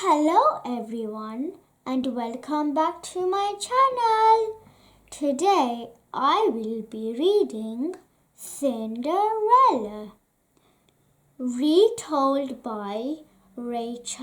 Hello everyone and welcome back to my channel. Today I will be reading Cinderella, retold by Elliot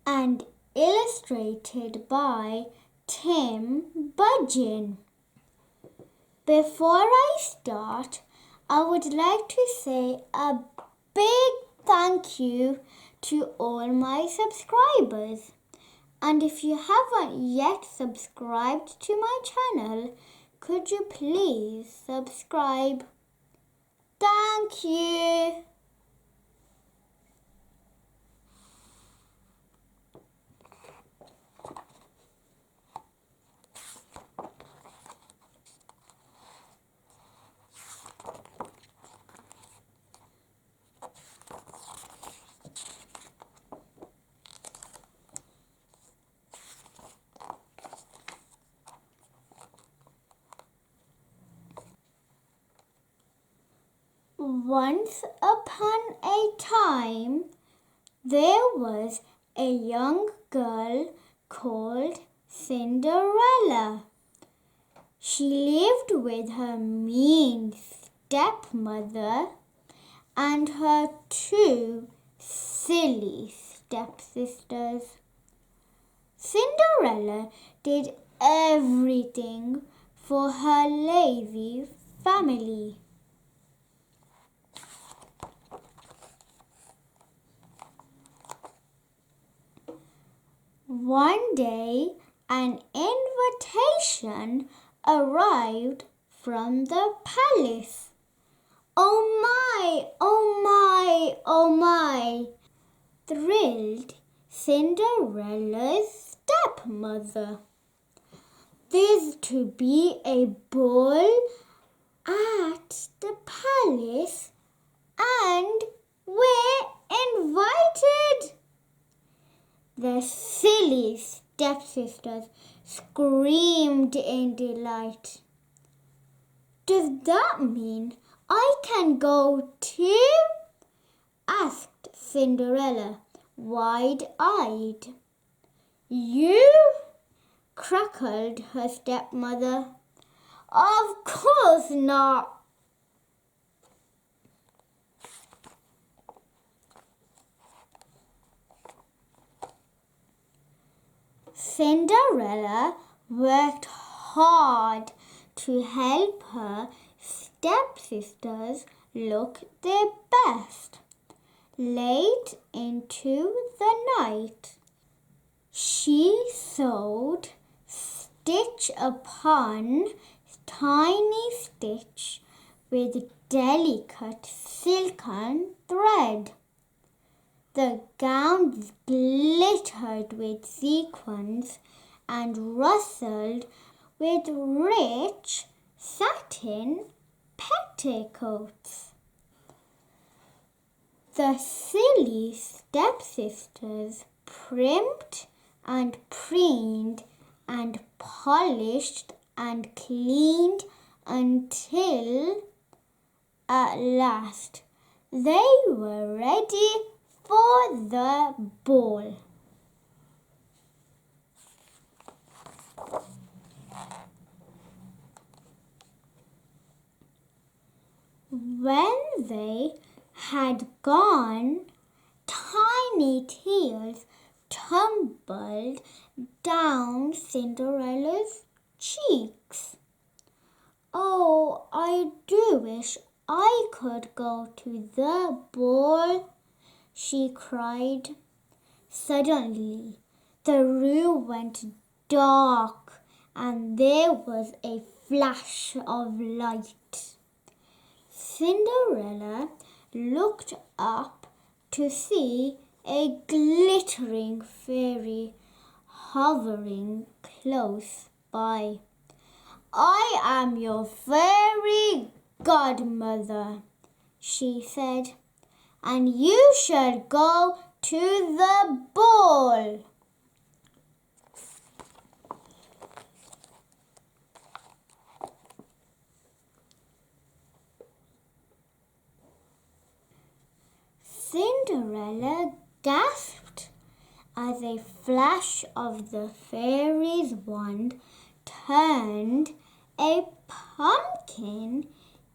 and illustrated by Tim Budgen. Before I start, I would like to say a big thank you to all my subscribers. And if you haven't yet subscribed to my channel, could you please subscribe? Thank you. Once upon a time, there was a young girl called Cinderella. She lived with her mean stepmother and her two silly stepsisters. Cinderella did everything for her lazy family. One day, an invitation arrived from the palace. Oh my, oh my, oh my, thrilled Cinderella's stepmother. There's to be a ball at the palace and we're invited. The silly stepsisters screamed in delight. Does that mean I can go too? Asked Cinderella, wide-eyed. You? Crackled her stepmother. Of course not. Cinderella worked hard to help her stepsisters look their best. Late into the night, she sewed stitch upon tiny stitch with delicate silken thread. The gowns glittered with sequins and rustled with rich satin petticoats. The silly stepsisters primped and preened and polished and cleaned until at last they were ready for the ball. When they had gone, tiny tears tumbled down Cinderella's cheeks. Oh, I do wish I could go to the ball, she cried. Suddenly, the room went dark and there was a flash of light. Cinderella looked up to see a glittering fairy hovering close by. I am your fairy godmother, she said, and you shall go to the ball. Cinderella gasped as a flash of the fairy's wand turned a pumpkin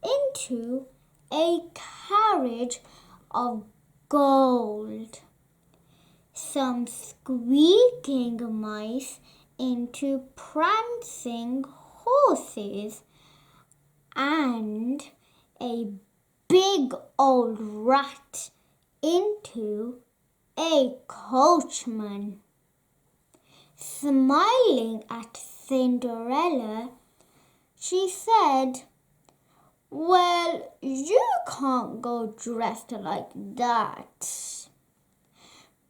into a carriage of gold, some squeaking mice into prancing horses, and a big old rat into a coachman. Smiling at Cinderella, she said, "Well, you can't go dressed like that."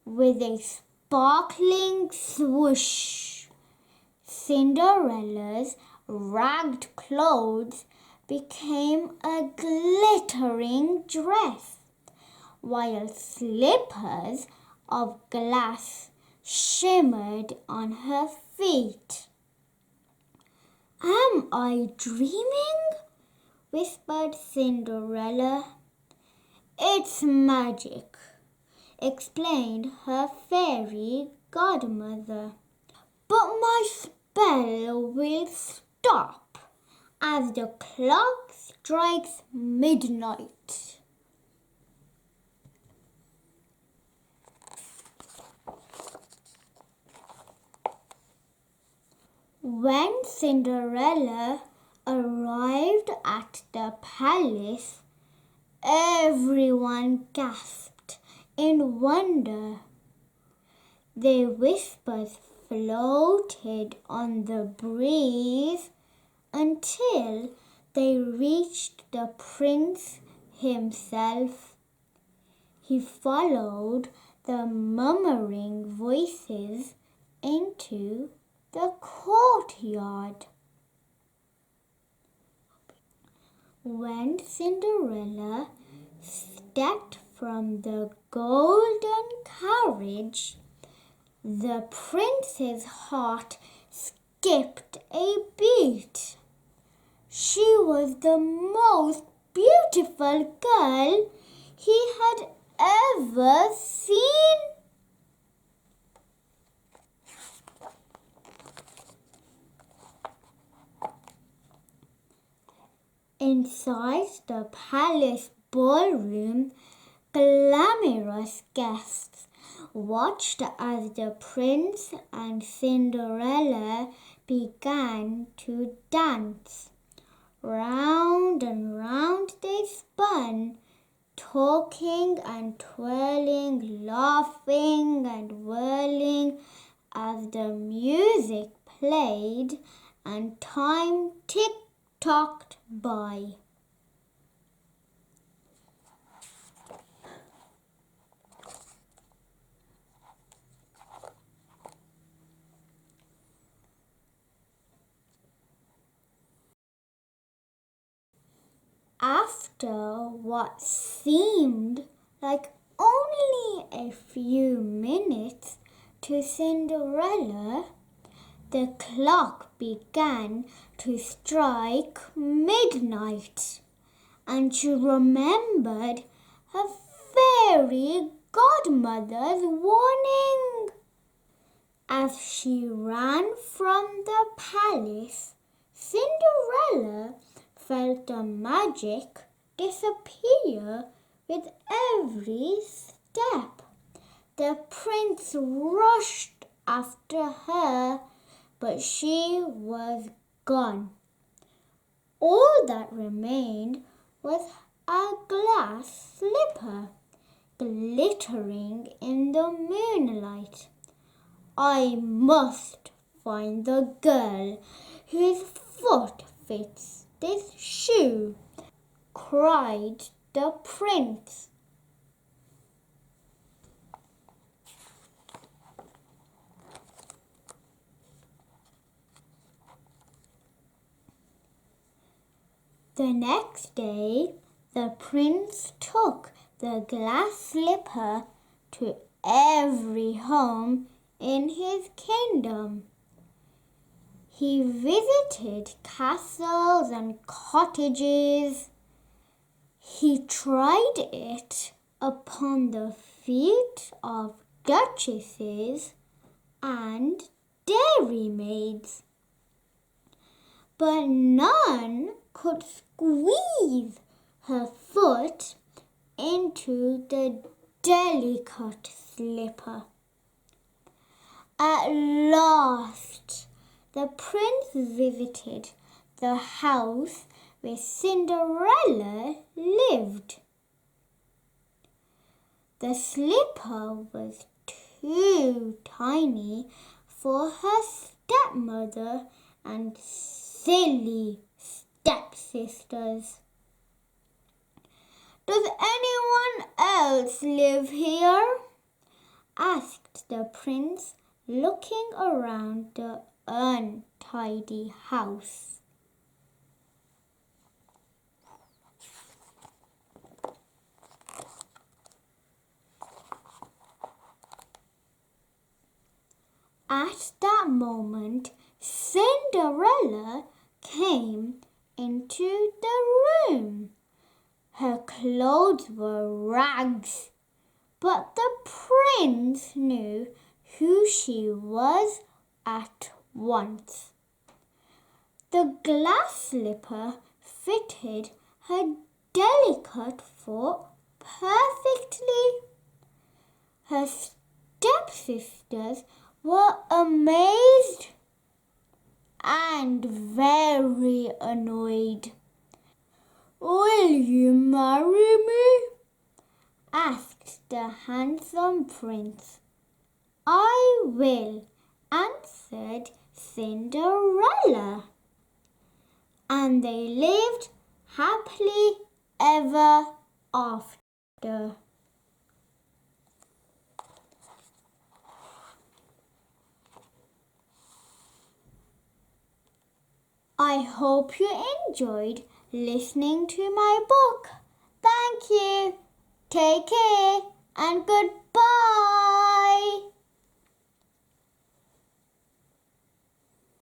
With a sparkling swoosh, Cinderella's ragged clothes became a glittering dress, while slippers of glass shimmered on her feet. "Am I dreaming?" whispered Cinderella. "It's magic," explained her fairy godmother. "But my spell will stop as the clock strikes midnight." When Cinderella arrived at the palace, everyone gasped in wonder. Their whispers floated on the breeze until they reached the prince himself. He followed the murmuring voices into the courtyard. When Cinderella stepped from the golden carriage, the prince's heart skipped a beat. She was the most beautiful girl he had ever seen. Inside the palace ballroom, glamorous guests watched as the prince and Cinderella began to dance. Round and round they spun, talking and twirling, laughing and whirling as the music played and time tick-tocked by. After what seemed like only a few minutes to Cinderella, the clock began to strike midnight, and she remembered her fairy godmother's warning. As she ran from the palace, Cinderella felt the magic disappear with every step. The prince rushed after her, but she was gone. All that remained was a glass slipper glittering in the moonlight. "I must find the girl whose foot fits this shoe," cried the prince. The next day, the prince took the glass slipper to every home in his kingdom. He visited castles and cottages. He tried it upon the feet of duchesses and dairymaids, but none could squeeze her foot into the delicate slipper. At last, the prince visited the house where Cinderella lived. The slipper was too tiny for her stepmother and silly stepsisters. "Does anyone else live here?" asked the prince, looking around the untidy house. At that moment, Cinderella came into the room. Her clothes were rags, but the prince knew who she was at once. The glass slipper fitted her delicate foot perfectly. Her stepsisters were amazed and very annoyed. "Will you marry me?" asked the handsome prince. "I will," answered Cinderella. And they lived happily ever after. I hope you enjoyed listening to my book. Thank you. Take care and goodbye.